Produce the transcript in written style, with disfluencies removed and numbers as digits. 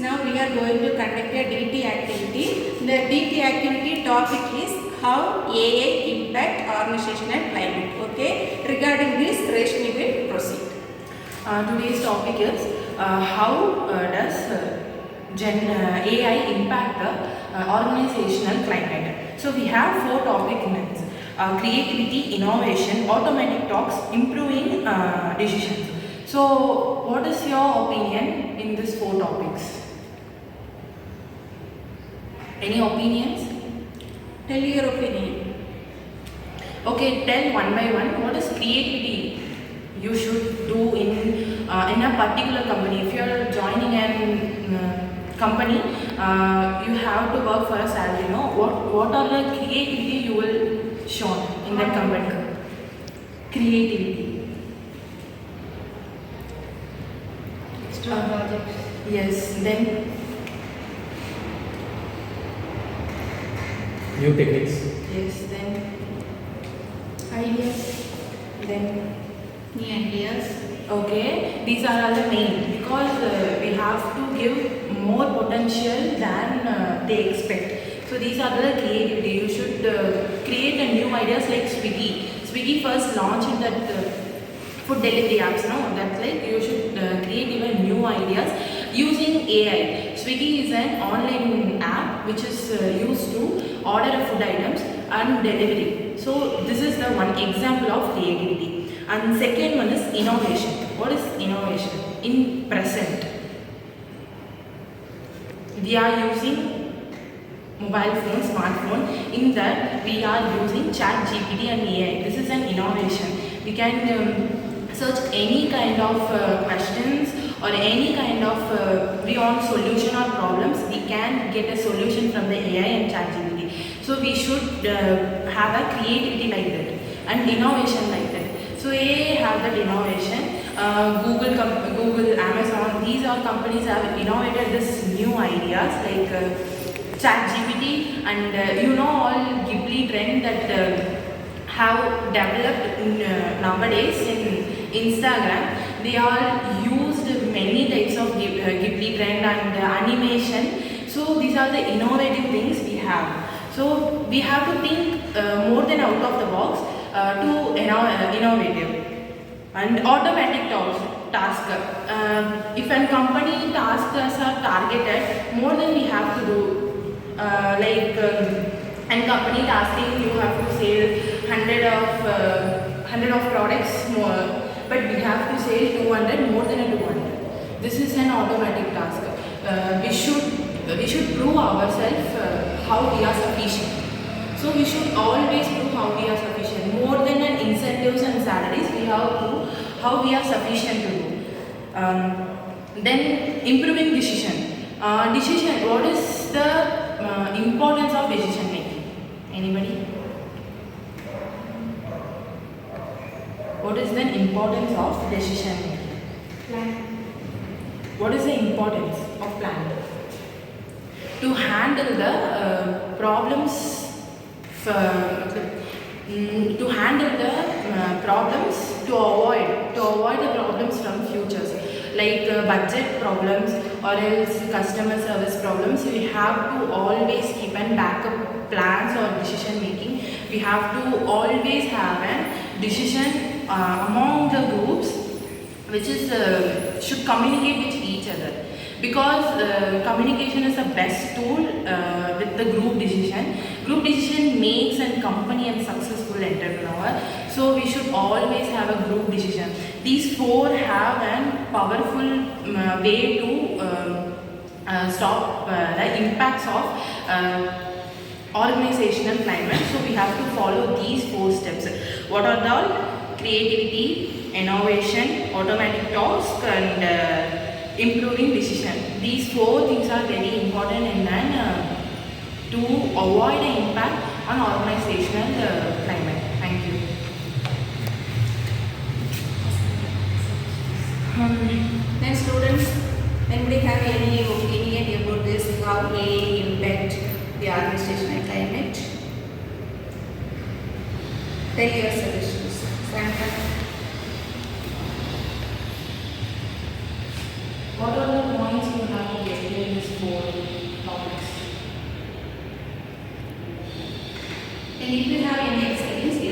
now we are going to conduct a DT activity. The DT activity topic is how AI impact organizational climate. Okay, regarding this, Reshmi will proceed. Today's topic is how does AI impact the organizational climate. So we have 4 topic units: creativity, innovation, automatic talks, improving decisions. So what is your opinion in these 4 topics? Any opinions? Tell your opinion. Okay, tell one by one. What is creativity you should do in a particular company? If you are joining a company, you have to work for a salary. No, what are the creativity you will show in that company? Creativity. Projects. Yes. Then new techniques. yes. Then Ideas. then. New ideas. Okay, these are all the main because we have to give more potential than they expect. So these are the creativity. You should create a new ideas like Swiggy. Swiggy first launched that food delivery apps. No, that's like you should create even new ideas using AI. Swiggy is an online app which is used to order food items and delivery. So this is the one example of creativity. And second one is innovation. What is innovation? In present, we are using mobile phone, smartphone. In that, we are using ChatGPT and AI. This is an innovation. We can search any kind of questions or any kind of we want solution or problems. We can get a solution from the AI and ChatGPT. So we should have a creativity like that and innovation like that. So AI have that innovation. Google, Amazon, these are companies have innovated this new ideas like ChatGPT and you know all Ghibli trend that have developed nowadays in Instagram. They are used many types of Ghibli trend and animation. So these are the innovative things we have. So we have to think more than out of the box to innovative. And automatic task. If a company tasks are targeted, more than we have to do. And company tasking, you have to sell 100 of products more, but we have to sell 200, more than a 200. This is an automatic task. We should prove ourselves how we are sufficient. So we should always prove how we are sufficient. More than an incentives and salaries, we have to prove how we are sufficient to do. Then improving decision. What is the importance of decision making? Anybody? What is the importance of decision making? Plan. What is the importance of plan? To handle the problems. To handle the problems, to avoid the problems from futures, like budget problems or else customer service problems. We have to always keep an backup plans or decision making. We have to always have a decision among the groups which is should communicate with each other, because communication is the best tool with the group decision. Group decision makes a company a successful entrepreneur. So we should always have a group decision. These 4 have a powerful way to stop the impacts of organizational climate. So we have to follow these 4 steps. What are the creativity, innovation, automatic task, and improving decision. These 4 things are very important in to avoid the impact on organizational climate. Thank you. Then students, anybody have any opinion about this, how AI impact the organizational climate? Tell your suggestions. Samantha. What are the points you have to get in And if you have any experience,